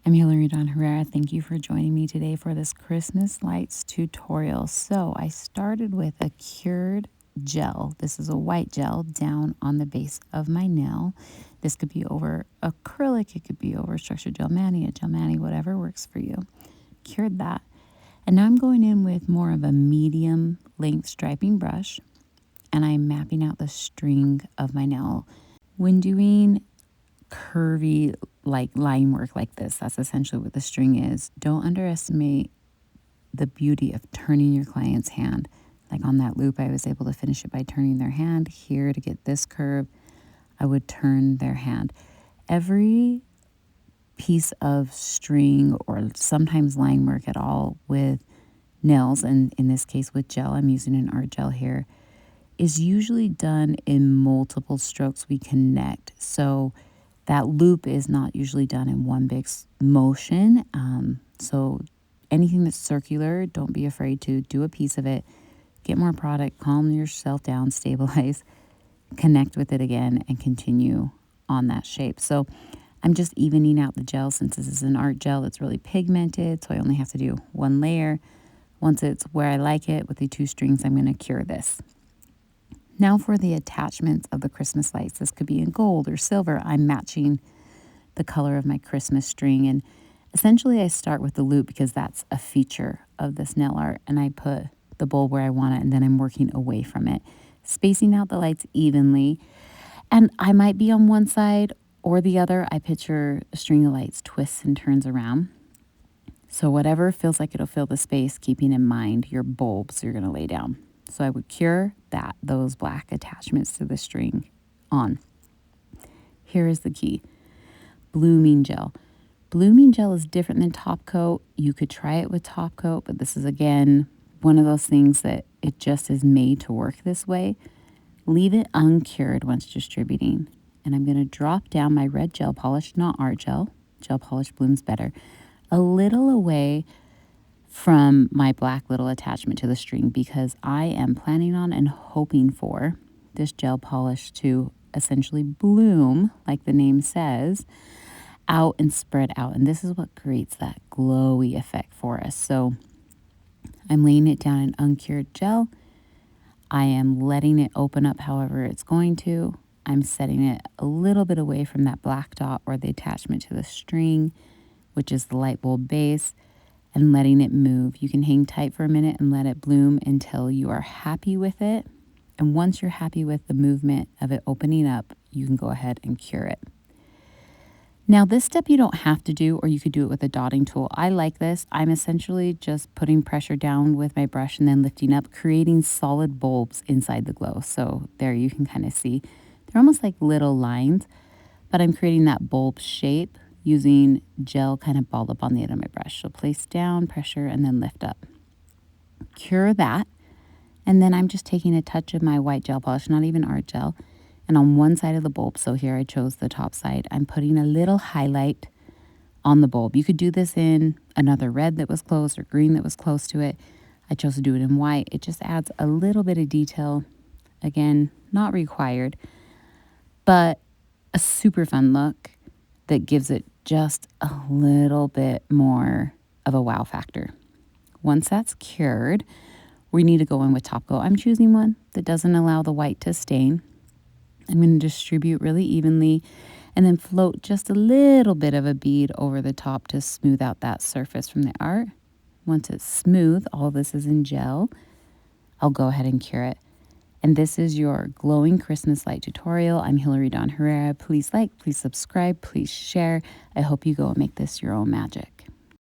I'm Hilary Dawn Herrera. Thank you for joining me today for this Christmas lights tutorial. So I started with a cured gel. This is a white gel down on the base of my nail. This could be over acrylic, it could be over structured gel mani, a gel mani, whatever works for you. Cured that. And now I'm going in with more of a medium length striping brush, and I'm mapping out the string of my nail. When doing curvy like line work like this, that's essentially what the string is. Don't underestimate the beauty of turning your client's hand. Like on that loop, I was able to finish it by turning their hand. Here, to get this curve, I would turn their hand. Every piece of string, or sometimes line work at all with nails, and in this case with gel, I'm using an art gel here, is usually done in multiple strokes we connect. So that loop is not usually done in one big motion. So anything that's circular, don't be afraid to do a piece of it, get more product, calm yourself down, stabilize, connect with it again, and continue on that shape. So I'm just evening out the gel. Since this is an art gel, it's really pigmented, so I only have to do one layer. Once it's where I like it with the two strings, I'm going to cure this. Now for the attachments of the Christmas lights. This could be in gold or silver. I'm matching the color of my Christmas string. And essentially I start with the loop because that's a feature of this nail art. And I put the bulb where I want it, and then I'm working away from it, spacing out the lights evenly. And I might be on one side or the other. I picture a string of lights twists and turns around. So whatever feels like it'll fill the space, keeping in mind your bulbs you're going to lay down. So I would cure those black attachments to the string on. Here is the key. Blooming gel. Blooming gel is different than top coat. You could try it with top coat, but this is, again, one of those things that it just is made to work this way. Leave it uncured once distributing. And I'm going to drop down my red gel polish, not art gel. Gel polish blooms better. A little away from my black little attachment to the string, because I am planning on and hoping for this gel polish to essentially bloom, like the name says, out and spread out. And this is what creates that glowy effect for us. So I'm laying it down in uncured gel. I am letting it open up however it's going to. I'm setting it a little bit away from that black dot or the attachment to the string, which is the light bulb base, and letting it move. You can hang tight for a minute and let it bloom until you are happy with it. And once you're happy with the movement of it opening up, you can go ahead and cure it. Now this step you don't have to do, or you could do it with a dotting tool. I like this. I'm essentially just putting pressure down with my brush and then lifting up, creating solid bulbs inside the glow. So there you can kind of see, they're almost like little lines, but I'm creating that bulb shape using gel kind of balled up on the end of my brush. So place down, pressure, and then lift up. Cure that. And then I'm just taking a touch of my white gel polish, not even art gel, and on one side of the bulb, so here I chose the top side, I'm putting a little highlight on the bulb. You could do this in another red that was close or green that was close to it. I chose to do it in white. It just adds a little bit of detail. Again, not required, but a super fun look that gives it just a little bit more of a wow factor. Once that's cured, we need to go in with top coat. I'm choosing one that doesn't allow the white to stain. I'm going to distribute really evenly and then float just a little bit of a bead over the top to smooth out that surface from the art. Once it's smooth, all this is in gel, I'll go ahead and cure it. And this is your glowing Christmas light tutorial. I'm Hilary Dawn Herrera. Please like, please subscribe, please share. I hope you go and make this your own magic.